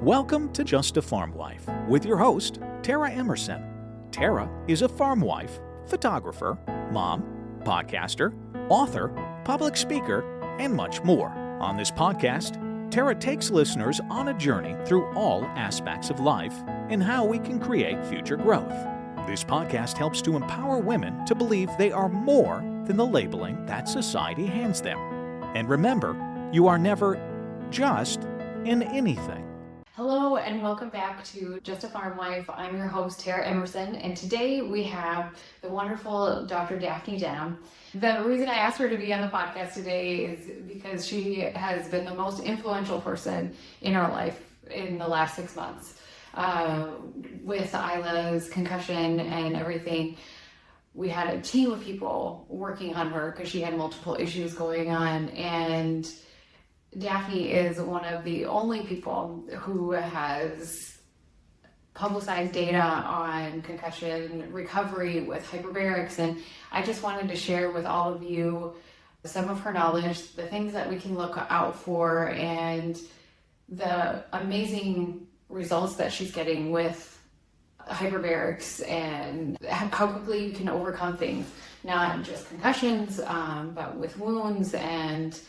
Welcome to Just a Farm Wife with your host, Tara Emerson. Tara is a farm wife, photographer, mom, podcaster, author, public speaker, and much more. On this podcast, Tara takes listeners on a journey through all aspects of life and how we can create future growth. This podcast helps to empower women to believe they are more than the labeling that society hands them. And remember, you are never just in anything. Hello and welcome back to Just a Farm Wife. I'm your host, Tara Emerson, and today we have the wonderful Dr. Daphne Denham. The reason I asked her to be on the podcast today is because she has been the most influential person in our life in the last 6 months. With Isla's concussion and everything, we had a team of people working on her because she had multiple issues going on, and Daphne is one of the only people who has publicized data on concussion recovery with hyperbarics, and I just wanted to share with all of you some of her knowledge, the things that we can look out for, and the amazing results that she's getting with hyperbarics and how quickly you can overcome things, not just concussions, but with wounds and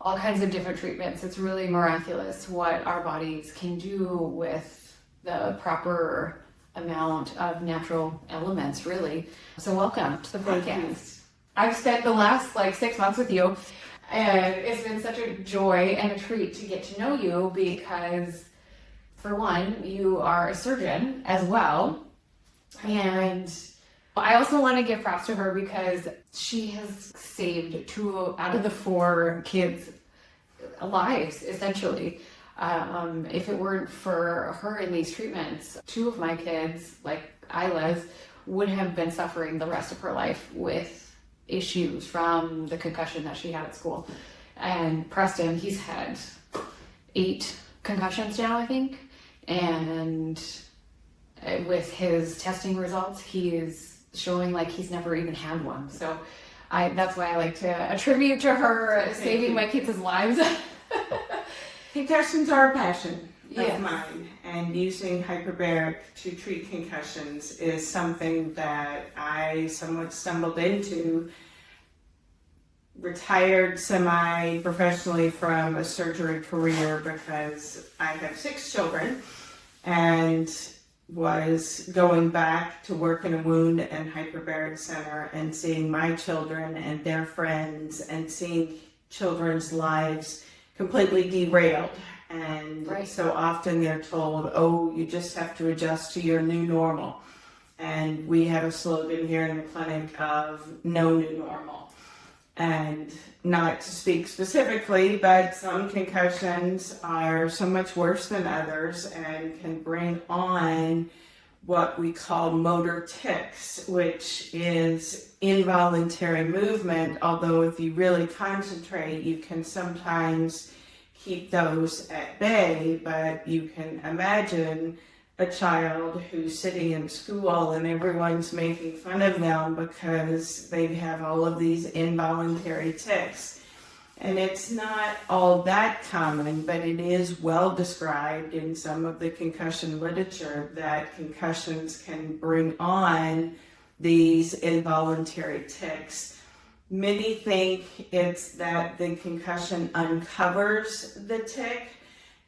all kinds of different treatments. It's really miraculous what our bodies can do with the proper amount of natural elements, really. So welcome to the podcast. I've spent the last 6 months with you, and it's been such a joy and a treat to get to know you because, for one, you are a surgeon as well. And I also want to give props to her because she has saved 2 out of the 4 kids' lives, essentially. If it weren't for her in these treatments, 2 of my kids, like Isla's, would have been suffering the rest of her life with issues from the concussion that she had at school. And Preston, he's had 8 concussions now, I think. And with his testing results, he is showing like he's never even had one. So that's why I like to attribute to her saving my kids' lives. Concussions are a passion of mine, and using hyperbaric to treat concussions is something that I somewhat stumbled into. Retired semi-professionally from a surgery career because I have 6 children and was going back to work in a wound and hyperbaric center and seeing my children and their friends and seeing children's lives completely derailed. And so often they're told, oh, you just have to adjust to your new normal. And we have a slogan here in the clinic of no new normal. And not to speak specifically, but some concussions are so much worse than others and can bring on what we call motor tics, which is involuntary movement, although if you really concentrate, you can sometimes keep those at bay. But you can imagine a child who's sitting in school and everyone's making fun of them because they have all of these involuntary tics. And it's not all that common, but it is well described in some of the concussion literature that concussions can bring on these involuntary tics. Many think it's that the concussion uncovers the tic,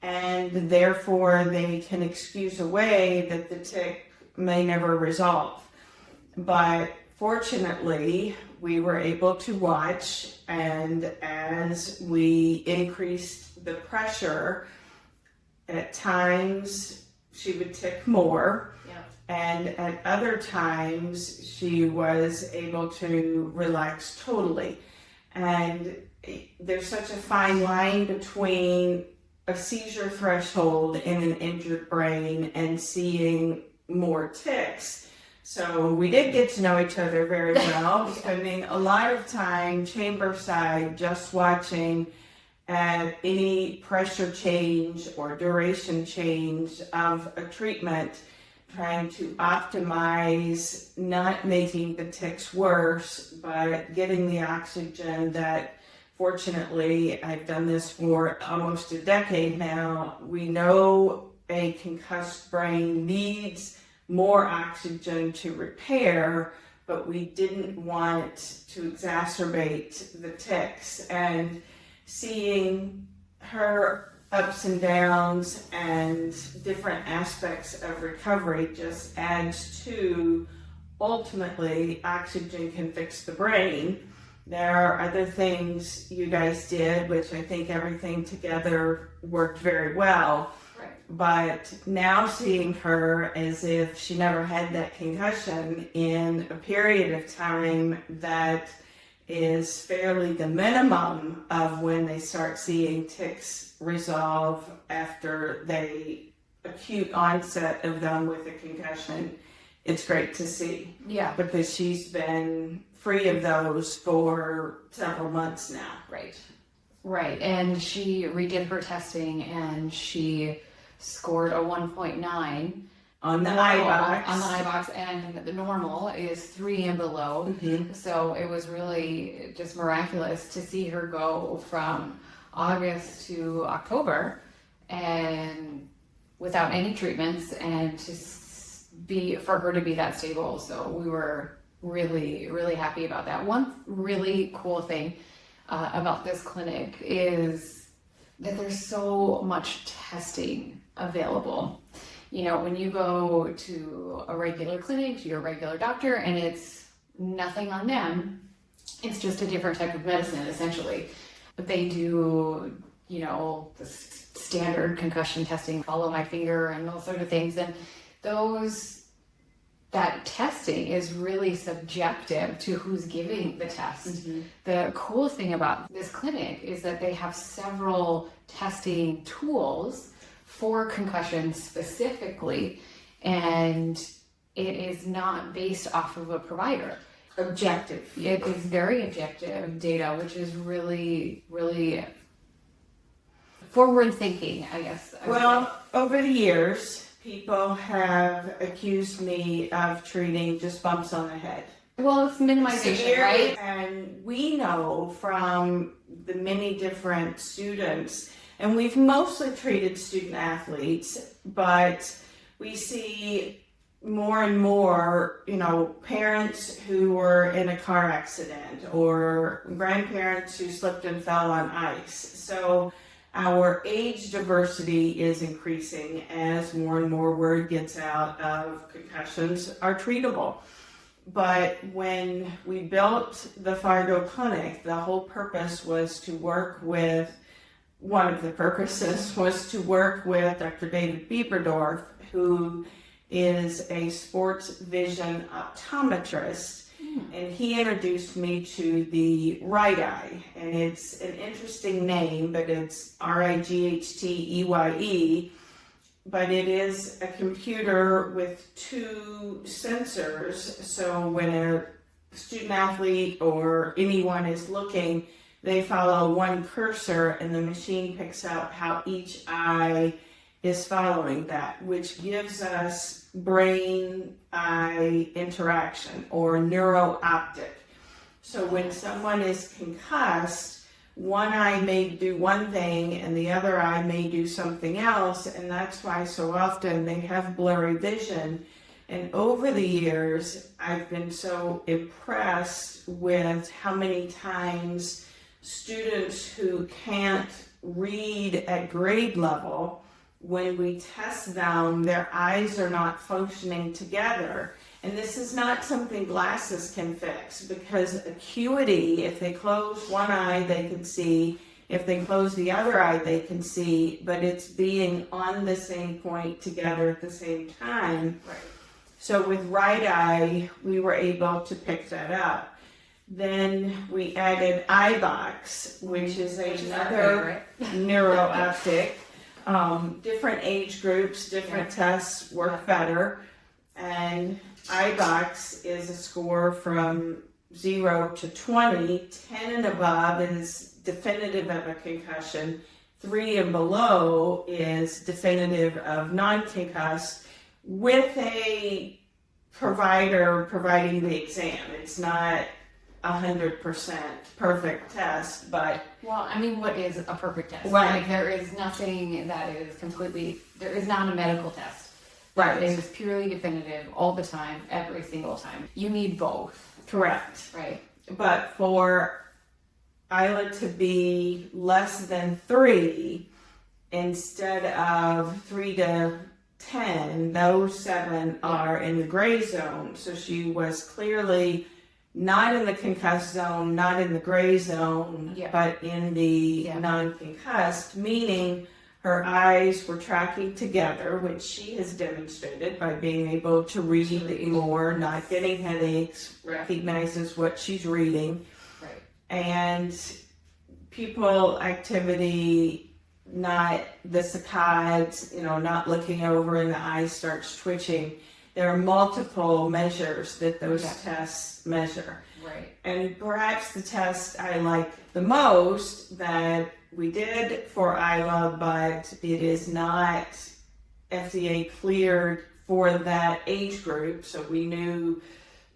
and therefore they can excuse away that the tic may never resolve. But fortunately, we were able to watch, and as we increased the pressure, at times she would tic more, and at other times she was able to relax totally. And there's such a fine line between a seizure threshold in an injured brain and seeing more tics. So we did get to know each other very well, spending a lot of time chamberside just watching at any pressure change or duration change of a treatment, trying to optimize not making the tics worse, but getting the oxygen that Fortunately, I've done this for almost a decade now. We know a concussed brain needs more oxygen to repair, but we didn't want to exacerbate the tics. And seeing her ups and downs and different aspects of recovery just adds to, ultimately, oxygen can fix the brain. There are other things you guys did, which I think everything together worked very well. Right. But now seeing her as if she never had that concussion in a period of time that is fairly the minimum of when they start seeing tics resolve after the acute onset of them with a concussion, it's great to see. Yeah. Because she's been free of those for several months now. Right. Right. And she redid her testing and she scored a 1.9 On the iBox. On the iBox, and the normal is 3 and below. Mm-hmm. So it was really just miraculous to see her go from August to October and without any treatments, and for her to be that stable. So we were really, really happy about that. One really cool thing about this clinic is that there's so much testing available. You know, when you go to a regular clinic, to your regular doctor, and it's nothing on them, it's just a different type of medicine, essentially. But they do, you know, the standard concussion testing, follow my finger, and those sort of things. And that testing is really subjective to who's giving the test. Mm-hmm. The cool thing about this clinic is that they have several testing tools for concussion specifically, and it is not based off of a provider. Objective. It is very objective data, which is really, really forward thinking, I guess. Well, over the years, people have accused me of treating just bumps on the head. Well, it's minimization, right? And we know from the many different students, and we've mostly treated student athletes, but we see more and more, you know, parents who were in a car accident or grandparents who slipped and fell on ice. So our age diversity is increasing as more and more word gets out of concussions are treatable. But when we built the Fargo Clinic, the whole purpose was to work with, one of the purposes was to work with Dr. David Bieberdorf, who is a sports vision optometrist. And he introduced me to the right eye, and it's an interesting name, but it's RIGHTEYE, but it is a computer with 2 sensors. So when a student athlete or anyone is looking, they follow one cursor and the machine picks up how each eye is following that, which gives us brain-eye interaction or neuro-optic. So when someone is concussed, one eye may do one thing and the other eye may do something else, and that's why so often they have blurry vision. And over the years, I've been so impressed with how many times students who can't read at grade level, when we test them, their eyes are not functioning together. And this is not something glasses can fix, because acuity, if they close one eye, they can see. If they close the other eye, they can see, but it's being on the same point together at the same time. Right. So with right eye, we were able to pick that up. Then we added iBox, which is another neuro-optic. Different age groups, different tests work better. And iBox is a score from 0 to 20. 10 and above is definitive of a concussion. 3 and below is definitive of non-concussed, with a provider providing the exam. It's not 100% perfect test, but Well, I mean, what is a perfect test? Right. Like, there is nothing that is completely, there is not a medical test. Right. It is purely definitive all the time, every single time. You need both, correct. right? But for Isla to be less than 3 instead of 3 to 10, those 7 are in the gray zone. So she was clearly not in the concussed zone, not in the gray zone, Yeah. but in the non-concussed, meaning her eyes were tracking together, which she has demonstrated by being able to read more, not getting headaches, recognizes what she's reading. Right. And pupil activity, not the saccades, not looking over and the eye starts twitching. There are multiple measures that those tests measure. Right. And perhaps the test I like the most that we did for Isla, but it is not FDA cleared for that age group. So we knew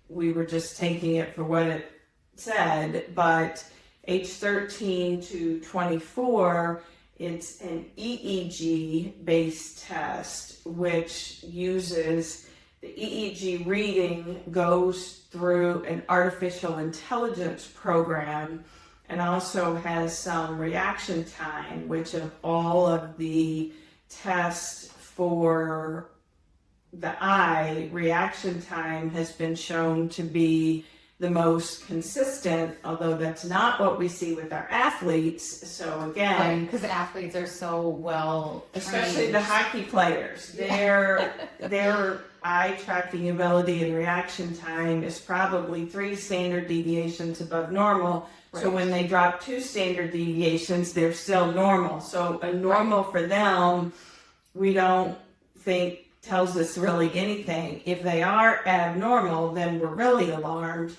we were just taking it for what it said, but age 13 to 24, it's an EEG based test, which uses the EEG reading goes through an artificial intelligence program and also has some reaction time, which of all of the tests for the eye, reaction time has been shown to be the most consistent, although that's not what we see with our athletes. So again, Because athletes are so well especially trained. the hockey players, their eye tracking ability and reaction time is probably 3 standard deviations above normal. So Right. when they drop 2 standard deviations, they're still normal. So a normal for them, we don't think tells us really anything. If they are abnormal, then we're really alarmed.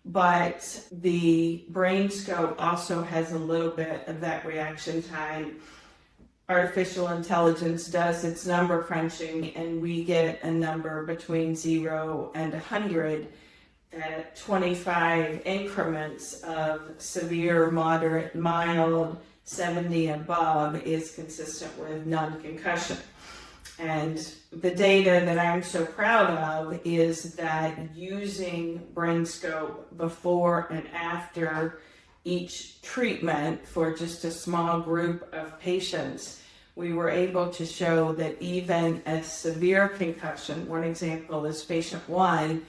But the BrainScope also has a little bit of that reaction time. Artificial intelligence does its number crunching, and we get a number between 0 and 100 at 25 increments of severe, moderate, mild, 70 above is consistent with non-concussion. And the data that I'm so proud of is that using BrainScope before and after each treatment for just a small group of patients, we were able to show that even a severe concussion, one example is patient 1,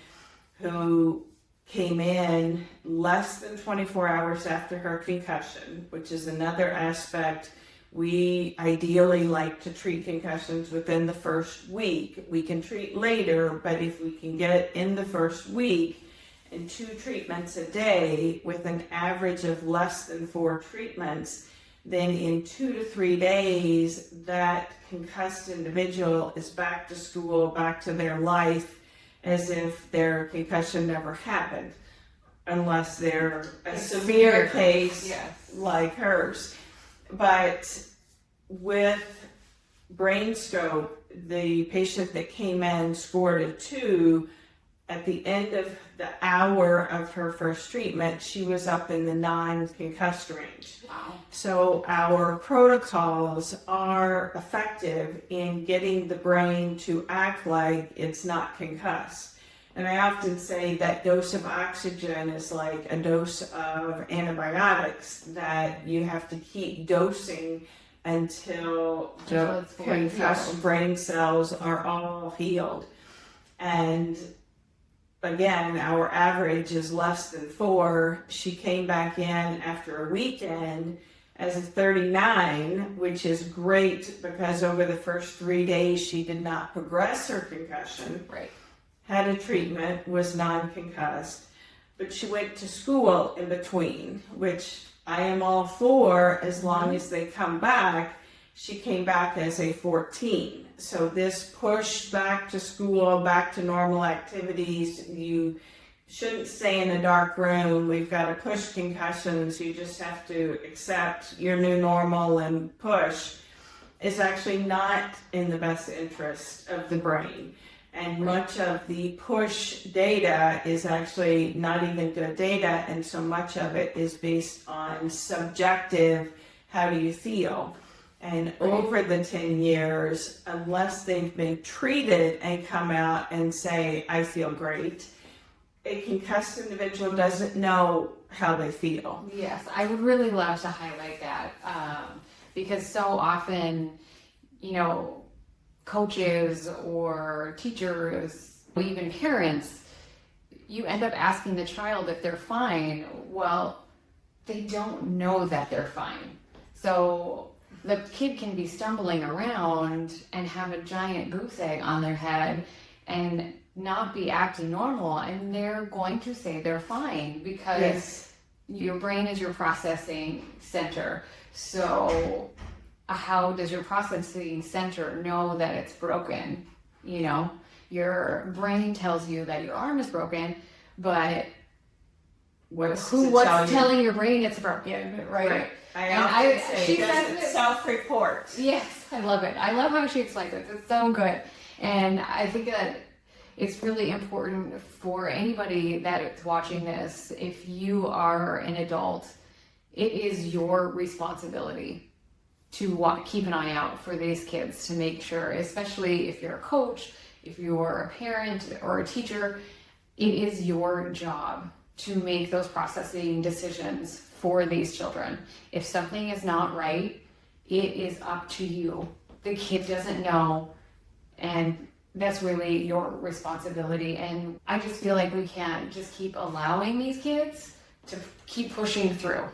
who came in less than 24 hours after her concussion, which is another aspect. We ideally like to treat concussions within the first week. We can treat later, but if we can get it in the first week and 2 treatments a day with an average of less than 4 treatments, then in 2 to 3 days, that concussed individual is back to school, back to their life, as if their concussion never happened, unless they're a severe case like hers. But with BrainScope, the patient that came in scored a 2. At the end of the hour of her first treatment, she was up in the non-concussed range. Wow. So our protocols are effective in getting the brain to act like it's not concussed. And I often say that dose of oxygen is like a dose of antibiotics that you have to keep dosing until the it's fully concussed healed. brain cells are all healed. And again, our average is less than 4. She came back in after a weekend as a 39, which is great because over the first 3 days she did not progress her concussion. Right. Had a treatment, was non-concussed, but she went to school in between, which I am all for as long as they come back. She came back as a 14. So this push back to school, back to normal activities, you shouldn't stay in a dark room. We've got to push concussions. You just have to accept your new normal and push. Is actually not in the best interest of the brain. And much of the push data is actually not even good data, and so much of it is based on subjective, how do you feel? And over the 10 years, unless they've been treated and come out and say, I feel great, a concussed individual doesn't know how they feel. Yes, I would really love to highlight that because so often, coaches or teachers, or even parents, you end up asking the child if they're fine. Well, they don't know that they're fine. So the kid can be stumbling around and have a giant goose egg on their head and not be acting normal, and they're going to say they're fine because your brain is your processing center. So how does your processing center know that it's broken? Your brain tells you that your arm is broken, but what's telling your brain it's broken, right? I often say, does it self-report? Yes, I love it. I love how she explains it. It's so good. And I think that it's really important for anybody that is watching this, if you are an adult, it is your responsibility to keep an eye out for these kids, to make sure, especially if you're a coach, if you're a parent or a teacher, it is your job to make those processing decisions for these children. If something is not right, it is up to you. The kid doesn't know, and that's really your responsibility. And I just feel like we can't just keep allowing these kids to keep pushing through.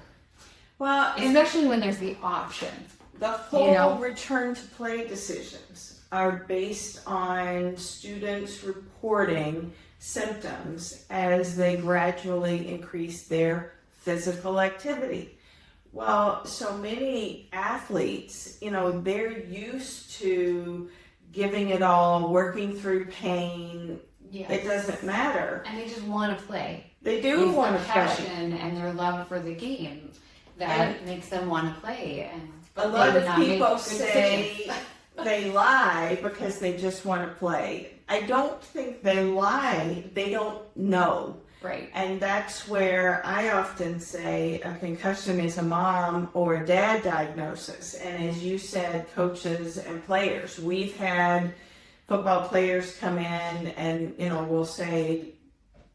Well, especially when there's the option. The whole return to play decisions are based on students reporting symptoms as they gradually increase their physical activity. Well, so many athletes, they're used to giving it all, working through pain. Yes. It doesn't matter. And they just want to play. They do want to play. Passion and their love for the game that makes them want to play. And a lot of people say they lie because they just want to play. I don't think they lie. They don't know. Right. And that's where I often say a concussion is a mom or a dad diagnosis. And as you said, coaches and players. We've had football players come in and, we'll say,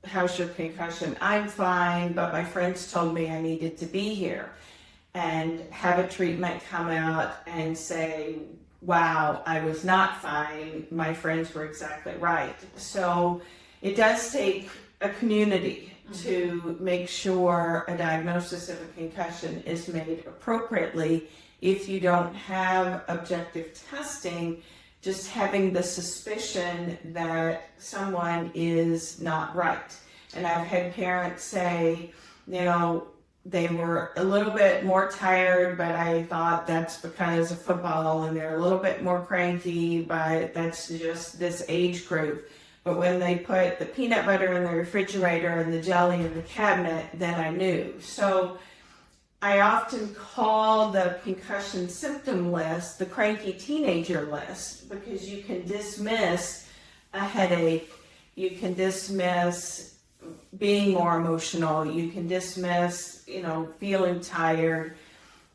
how's your concussion? I'm fine, but my friends told me I needed to be here. And have a treatment come out and say, wow, I was not fine. My friends were exactly right. So it does take a community to make sure a diagnosis of a concussion is made appropriately. If you don't have objective testing, just having the suspicion that someone is not right. And I've had parents say, they were a little bit more tired, but I thought that's because of football, and they're a little bit more cranky, but that's just this age group. But when they put the peanut butter in the refrigerator and the jelly in the cabinet, then I knew. So I often call the concussion symptom list the cranky teenager list, because you can dismiss a headache, you can dismiss being more emotional, you can dismiss, feeling tired.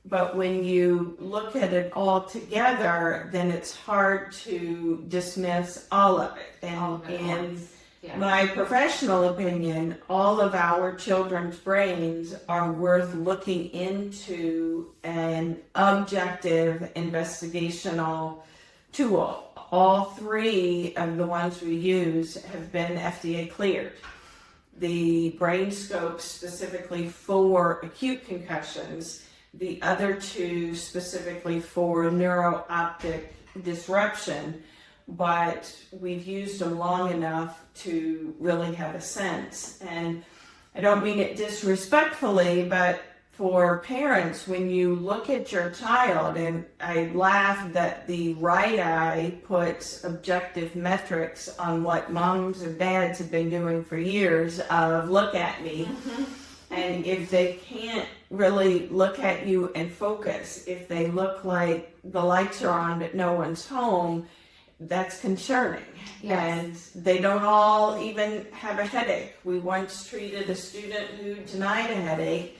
But when you look at it all together, then it's hard to dismiss all of it. And in my professional opinion, all of our children's brains are worth looking into an objective investigational tool. All three of the ones we use have been FDA cleared. The BrainScope specifically for acute concussions, the other two specifically for neuro-optic disruption, but we've used them long enough to really have a sense. And I don't mean it disrespectfully, but for parents, when you look at your child, and I laugh that the right eye puts objective metrics on what moms and dads have been doing for years of look at me. Mm-hmm. And if they can't really look at you and focus, if they look like the lights are on but no one's home, that's concerning. Yes. And they don't all even have a headache. We once treated a student who denied a headache,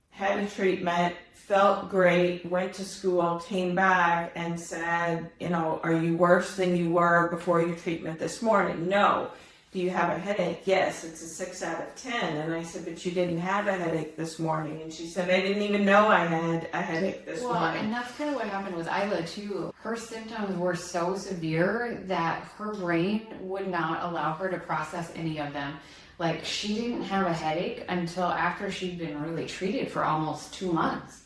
had a treatment, felt great, went to school, came back and said, are you worse than you were before your treatment this morning? No. Do you have a headache? Yes, it's a 6 out of 10. And I said, but you didn't have a headache this morning. And she said, I didn't even know I had a headache this morning. And that's kind of what happened with Isla too. Her symptoms were so severe that her brain would not allow her to process any of them. Like, she didn't have a headache until after she'd been really treated for almost 2 months.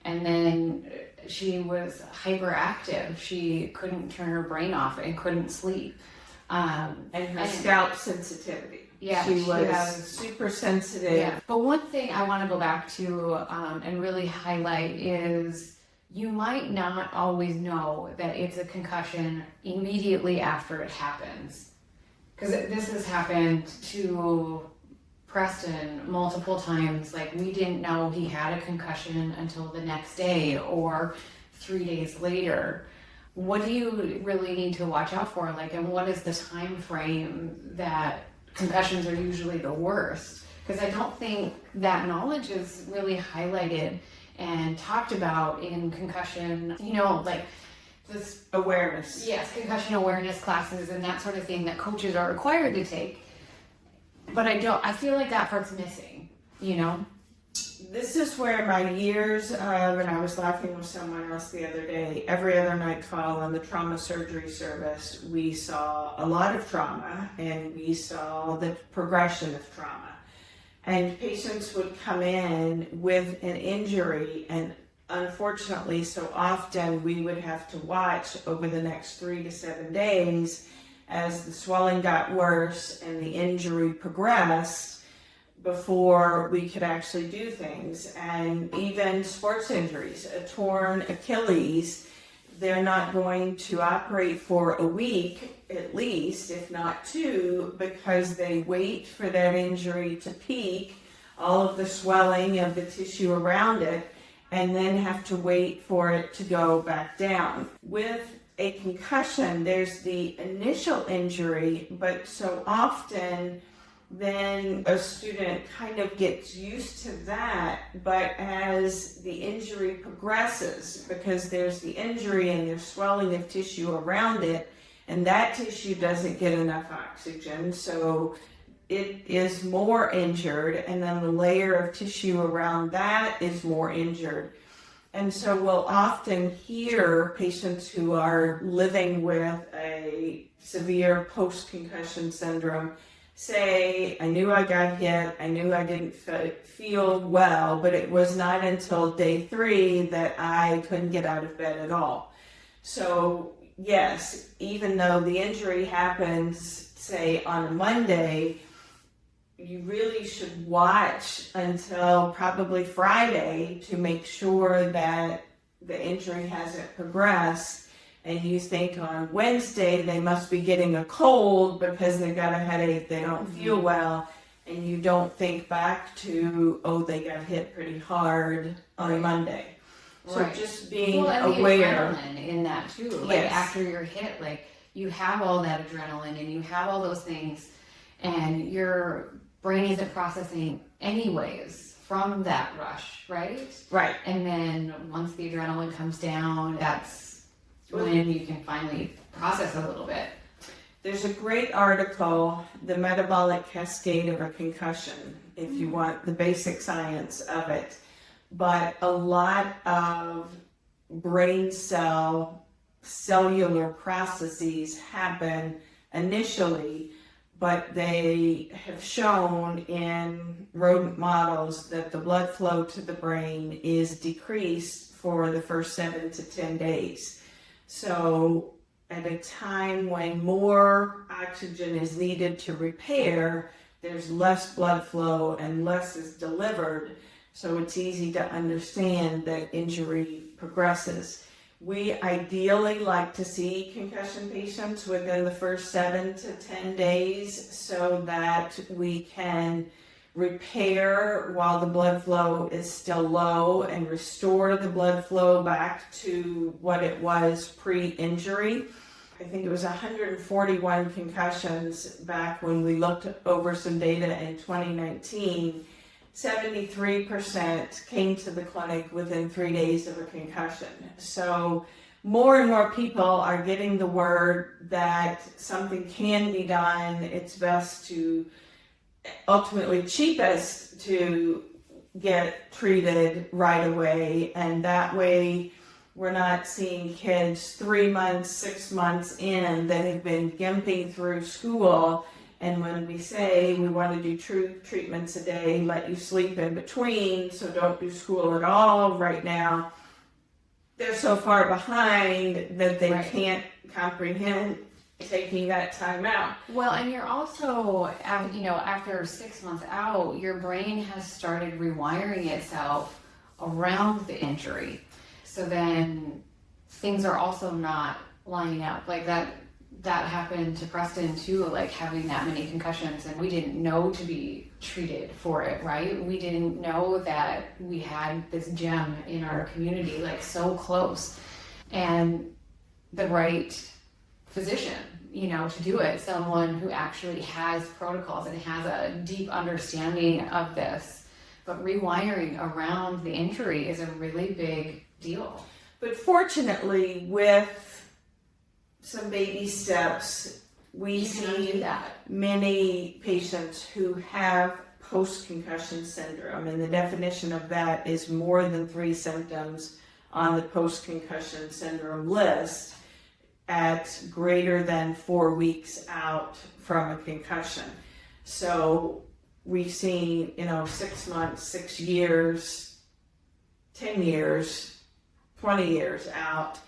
And then she was hyperactive. She couldn't turn her brain off and couldn't sleep. And her scalp sensitivity. Yeah, she was super sensitive. Yeah. But one thing I want to go back to and really highlight is you might not always know that it's a concussion immediately after it happens. Because this has happened to Preston multiple times. Like, we didn't know he had a concussion until the next day or 3 days later. What do you really need to watch out for? Like, and what is the time frame that concussions are usually the worst? Because I don't think that knowledge is really highlighted and talked about in concussion, like this awareness. Yes, concussion awareness classes and that sort of thing that coaches are required to take. But I feel like that part's missing, This is where my years of, and I was laughing with someone else the other day, every other night call on the trauma surgery service, we saw a lot of trauma and we saw the progression of trauma. And patients would come in with an injury, and unfortunately, so often we would have to watch over the next 3 to 7 days as the swelling got worse and the injury progressed before we could actually do things. And even sports injuries, a torn Achilles, they're not going to operate for a week at least, if not 2, because they wait for that injury to peak, all of the swelling of the tissue around it, and then have to wait for it to go back down. With a concussion, there's the initial injury, but so often then a student kind of gets used to that, but as the injury progresses, because there's the injury and there's swelling of tissue around it, and that tissue doesn't get enough oxygen, so it is more injured, and then the layer of tissue around that is more injured. And so we'll often hear patients who are living with a severe post-concussion syndrome say, I knew I got hit, I knew I didn't feel well, but it was not until day 3 that I couldn't get out of bed at all. So yes, even though the injury happens, say, on a Monday, you really should watch until probably Friday to make sure that the injury hasn't progressed. And you think on Wednesday they must be getting a cold because they got a headache, they don't feel well, and you don't think back to, they got hit pretty hard on Monday. So just being aware. Adrenaline in that too. Like, yes. After you're hit, like, you have all that adrenaline and you have all those things, and your brain isn't processing anyways from that rush, right? Right. And then once the adrenaline comes down, that's when you can finally process a little bit. There's a great article, The Metabolic Cascade of a Concussion, if you want the basic science of it. But a lot of brain cellular processes happen initially, but they have shown in rodent models that the blood flow to the brain is decreased for the first 7 to 10 days. So at a time when more oxygen is needed to repair, there's less blood flow and less is delivered. So it's easy to understand that injury progresses. We ideally like to see concussion patients within the first 7 to 10 days so that we can repair while the blood flow is still low and restore the blood flow back to what it was pre-injury. I think it was 141 concussions back when we looked over some data in 2019. 73% came to the clinic within 3 days of a concussion. So more and more people are getting the word that something can be done. It's best to, ultimately cheapest, to get treated right away, and that way we're not seeing kids 3 months, 6 months in that have been gimping through school. And when we say we want to do true treatments a day, let you sleep in between, so don't do school at all right now, they're so far behind that they can't comprehend taking that time out. Well, and you're also, after 6 months out, your brain has started rewiring itself around the injury. So then things are also not lining up. Like that happened to Preston too, like having that many concussions, and we didn't know to be treated for it, right? We didn't know that we had this gem in our community, like so close, and the right physician, to do it, someone who actually has protocols and has a deep understanding of this. But rewiring around the injury is a really big deal. But fortunately, with some baby steps, we see many patients who have post-concussion syndrome, and the definition of that is more than 3 symptoms on the post-concussion syndrome list at greater than 4 weeks out from a concussion. So we've seen, 6 months, 6 years, 10 years, 20 years out,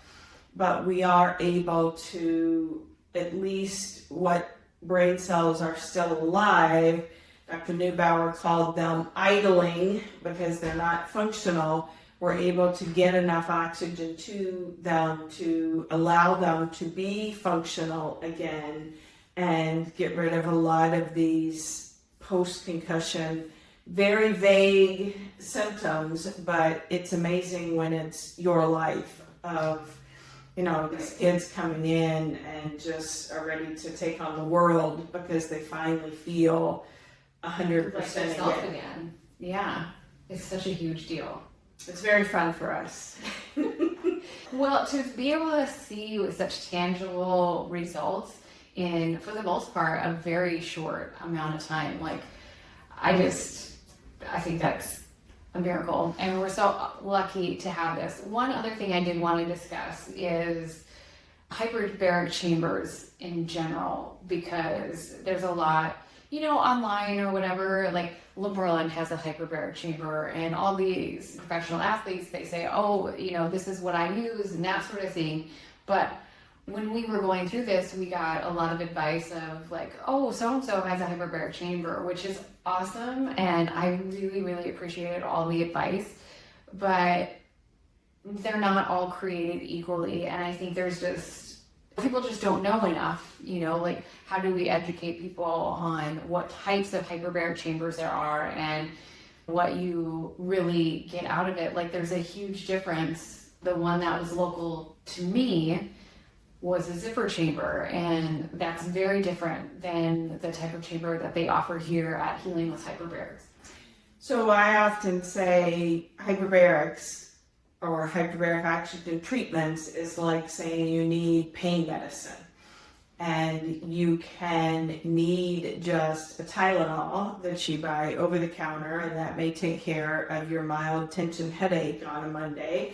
but we are able to, at least what brain cells are still alive, Dr. Neubauer called them idling because they're not functional. We're able to get enough oxygen to them to allow them to be functional again and get rid of a lot of these post-concussion, very vague symptoms, but it's amazing when it's your life of, these kids coming in and just are ready to take on the world because they finally feel 100% again. Yeah, it's such a huge deal. It's very fun for us. Well, to be able to see such tangible results in, for the most part, a very short amount of time, I think that's a miracle, and we're so lucky to have this. One other thing I did want to discuss is hyperbaric chambers in general, because there's a lot, online or whatever, like LeBron has a hyperbaric chamber, and all these professional athletes, they say, this is what I use and that sort of thing. But when we were going through this, we got a lot of advice of so-and-so has a hyperbaric chamber, which is awesome. And I really, really appreciated all the advice, but they're not all created equally. And I think people just don't know enough, how do we educate people on what types of hyperbaric chambers there are and what you really get out of it. There's a huge difference. The one that was local to me was a zipper chamber, and that's very different than the type of chamber that they offer here at Healing with Hyperbarics. So I often say hyperbarics or hyperbaric oxygen treatments is like saying you need pain medicine, and you can need just a Tylenol that you buy over the counter, and that may take care of your mild tension headache on a Monday.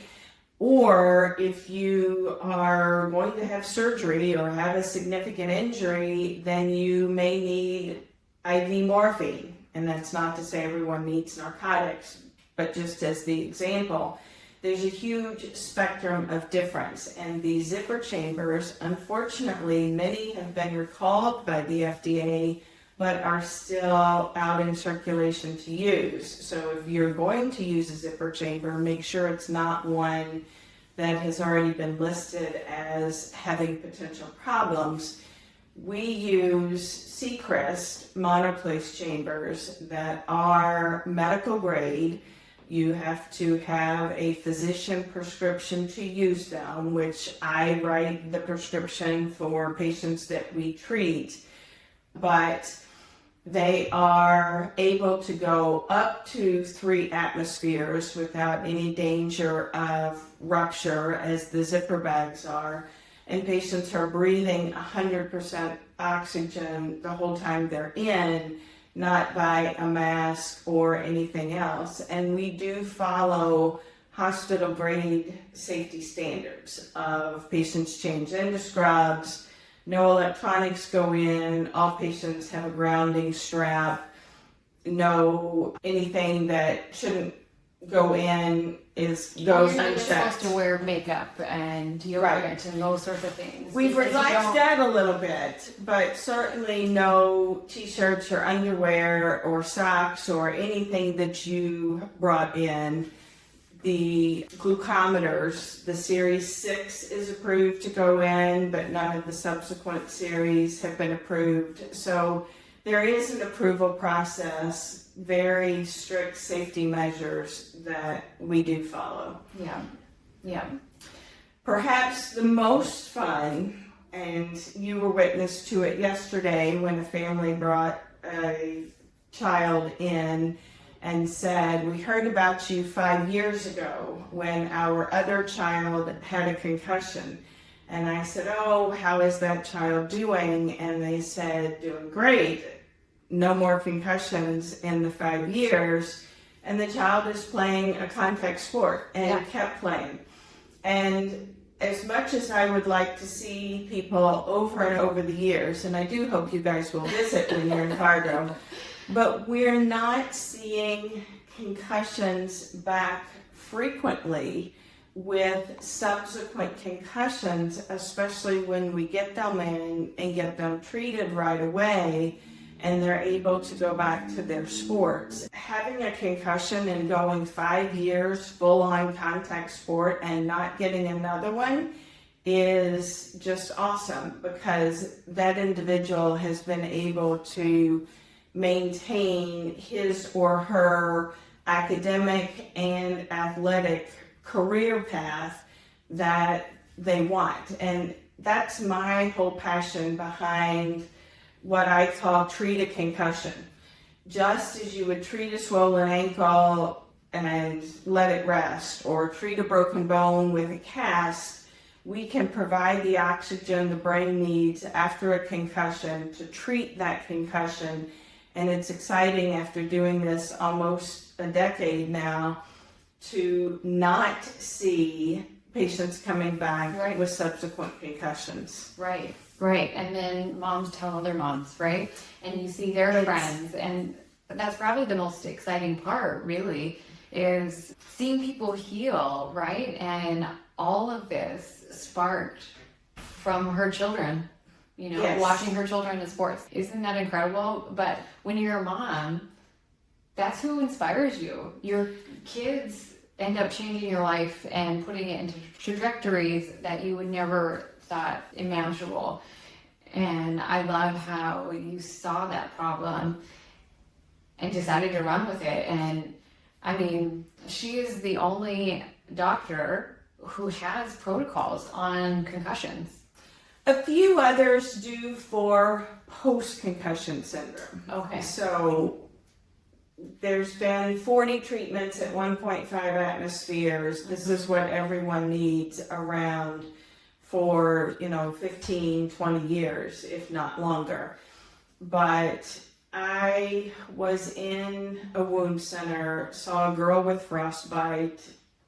Or if you are going to have surgery or have a significant injury, then you may need IV morphine. And that's not to say everyone needs narcotics, but just as the example, there's a huge spectrum of difference. And these zipper chambers, unfortunately, many have been recalled by the FDA, but are still out in circulation to use. So if you're going to use a zipper chamber, make sure it's not one that has already been listed as having potential problems. We use Seacrest monoplace chambers that are medical grade. You have to have a physician prescription to use them, which I write the prescription for patients that we treat. But they are able to go up to 3 atmospheres without any danger of rupture, as the zipper bags are. And patients are breathing 100% oxygen the whole time they're in, not by a mask or anything else. And we do follow hospital grade safety standards of patients change into scrubs, no electronics go in, all patients have a grounding strap, no anything that shouldn't go in goes You're not unchecked. supposed to wear makeup and deodorant and those sorts of things. We've because you relaxed don't- that a little bit, but certainly no t-shirts or underwear or socks or anything that you brought in. The glucometers, the Series 6 is approved to go in, but none of the subsequent series have been approved. So there is an approval process, very strict safety measures that we do follow. Yeah. Perhaps the most fun, and you were witness to it yesterday when a family brought a child in and said, "We heard about you 5 years ago when our other child had a concussion." And I said, "Oh, how is that child doing?" And they said, "Doing great. No more concussions in the 5 years." And the child is playing a contact sport and kept playing. And as much as I would like to see people over and over the years, and I do hope you guys will visit when you're in Fargo, but we're not seeing concussions back frequently with subsequent concussions, especially when we get them in and get them treated right away and they're able to go back to their sports. Having a concussion and going 5 years full-on contact sport and not getting another one is just awesome, because that individual has been able to maintain his or her academic and athletic career path that they want. And that's my whole passion behind what I call treat a concussion. Just as you would treat a swollen ankle and let it rest, or treat a broken bone with a cast, we can provide the oxygen the brain needs after a concussion to treat that concussion. And it's exciting, after doing this almost a decade now, to not see patients coming back with subsequent concussions. Right. And then moms tell other moms, right? And you see their friends, and that's probably the most exciting part, really, is seeing people heal, right? And all of this sparked from her children, watching her children in sports. Isn't that incredible? But when you're a mom, that's who inspires you. Your kids end up changing your life and putting it into trajectories that you would never thought imaginable. And I love how you saw that problem and decided to run with it. And I mean, she is the only doctor who has protocols on concussions. A few others do for post-concussion syndrome. Okay. So there's been 40 treatments at 1.5 atmospheres. This is what everyone needs around for 15, 20 years, if not longer. But I was in a wound center, saw a girl with frostbite,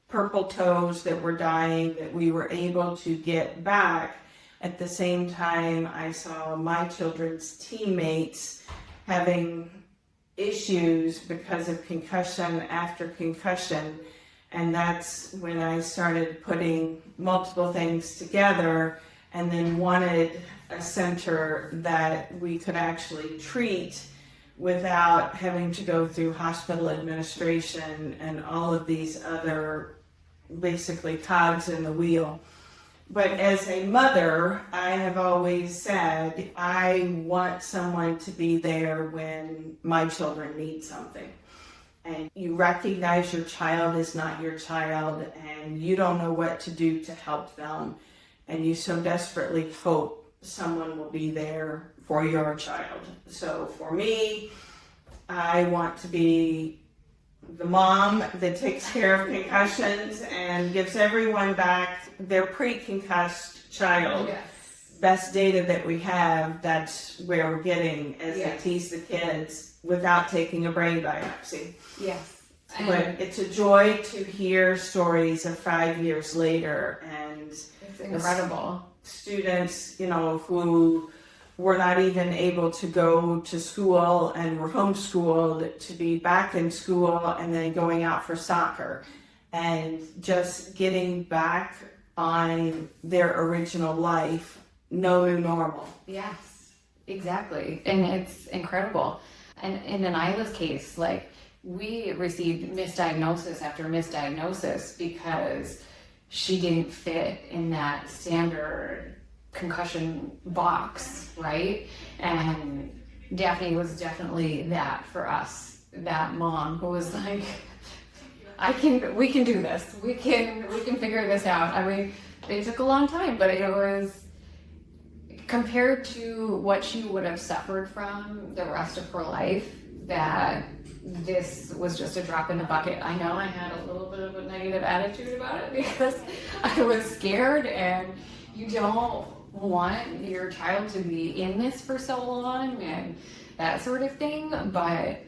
purple toes that were dying that we were able to get back. At the same time, I saw my children's teammates having issues because of concussion after concussion. And that's when I started putting multiple things together, and then wanted a center that we could actually treat without having to go through hospital administration and all of these other basically cogs in the wheel. But as a mother, I have always said, I want someone to be there when my children need something. and you recognize your child is not your child, and you don't know what to do to help them, and you so desperately hope someone will be there for your child. So for me, I want to be the mom that takes care of concussions and gives everyone back their pre-concussed child. Yes. Best data that we have, that's where we're getting as they tease the kids without taking a brain biopsy. Yes. But it's a joy to hear stories of 5 years later, and It's incredible. students, who were not even able to go to school and were homeschooled to be back in school and then going out for soccer and just getting back on their original life. No new normal. Yes, exactly. And it's incredible. And in an Isla's case, like, we received misdiagnosis after misdiagnosis because she didn't fit in that standard concussion box, right? And Daphne was definitely that for us, that mom who was like, we can do this. We can figure this out. I mean, it took a long time, but it was, compared to what she would have suffered from the rest of her life, that this was just a drop in the bucket. I know I had a little bit of a negative attitude about it because I was scared, and you don't want your child to be in this for so long and that sort of thing, but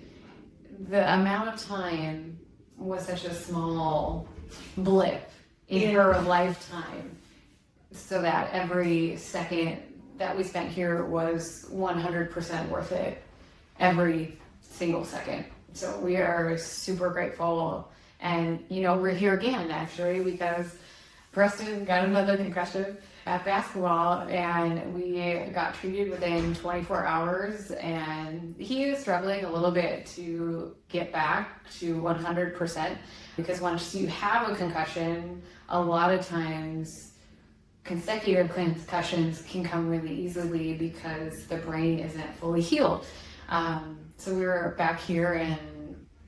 the amount of time was such a small blip in her lifetime, so that every second that we spent here was 100% worth it, every single second. So we are super grateful. And, we're here again, actually, because Preston got another concussion at basketball, and we got treated within 24 hours, and he is struggling a little bit to get back to 100%, because once you have a concussion, a lot of times consecutive concussions can come really easily because the brain isn't fully healed. So we were back here and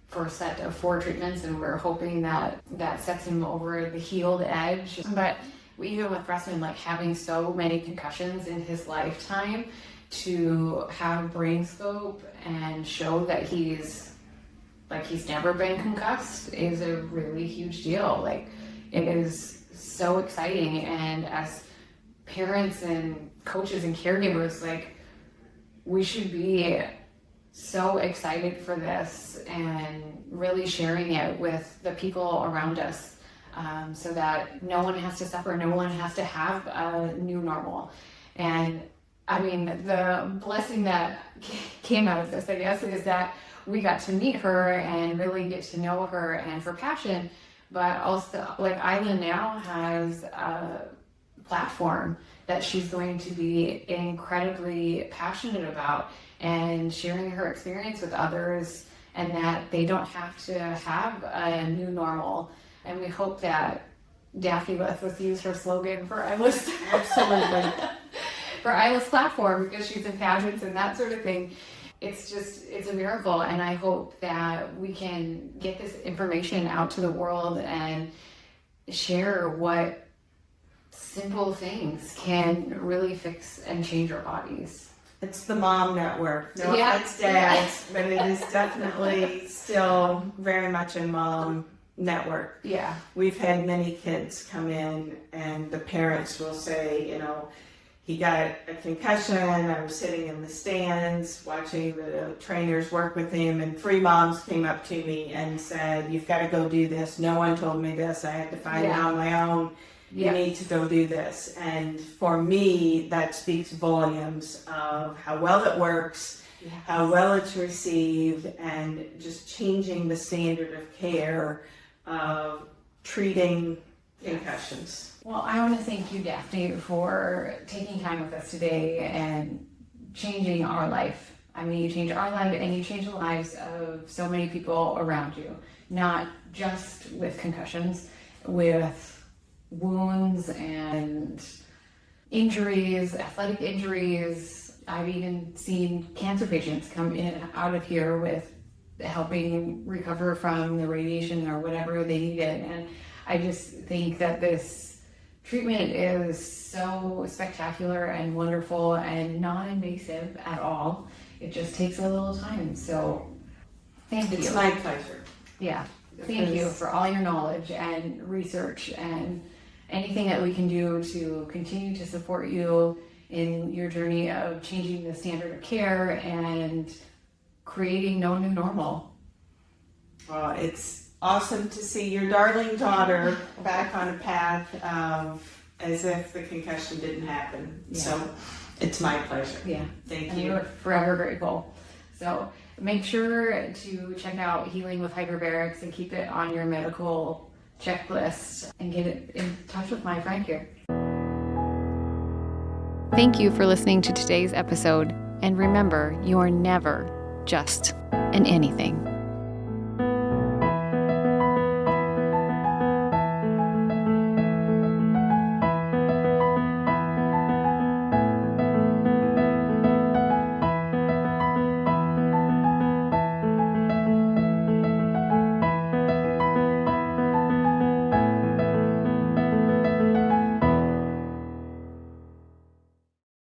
for a set of 4 treatments, and we're hoping that sets him over the healed edge. But even with Preston, like, having so many concussions in his lifetime, to have BrainScope and show that he's never been concussed is a really huge deal. Like, it is so exciting, and as parents and coaches and caregivers, like, we should be so excited for this and really sharing it with the people around us, so that no one has to suffer, no one has to have a new normal. And I mean, the blessing that came out of this, I guess, is that we got to meet her and really get to know her and her passion. But also, like, Isla now has a platform that she's going to be incredibly passionate about, and sharing her experience with others, and that they don't have to have a new normal. And we hope that Daphne lets us use her slogan for Isla's Absolutely. for Isla's platform, because she's in pageants and that sort of thing. It's a miracle, and I hope that we can get this information out to the world and share what simple things can really fix and change our bodies. It's the mom network. No Yeah. offense, dads, but it is definitely still very much a mom network. Yeah. We've had many kids come in, and the parents will say, he got a concussion. I was sitting in the stands watching the trainers work with him, and 3 moms came up to me and said, "You've got to go do this. No one told me this. I had to find it on my own. You need to go do this." And for me, that speaks volumes of how well it works, how well it's received, and just changing the standard of care of treating concussions. Well, I want to thank you, Daphne, for taking time with us today and changing our life. I mean, you changed our life, and you changed the lives of so many people around you, not just with concussions, with wounds and injuries, athletic injuries. I've even seen cancer patients come in and out of here with helping recover from the radiation or whatever they needed. And I just think that this treatment is so spectacular and wonderful and non-invasive at all. It just takes a little time. So thank you. It's my pleasure. Yeah. Thank you for all your knowledge and research and anything that we can do to continue to support you in your journey of changing the standard of care and creating no new normal. Well, it's awesome to see your darling daughter back on a path as if the concussion didn't happen. Yeah. So it's my pleasure. Yeah. Thank And you. we're forever grateful. So make sure to check out Healing with Hyperbarics and keep it on your medical checklist and get it in touch with my friend here. Thank you for listening to today's episode. And remember, you are never just an anything.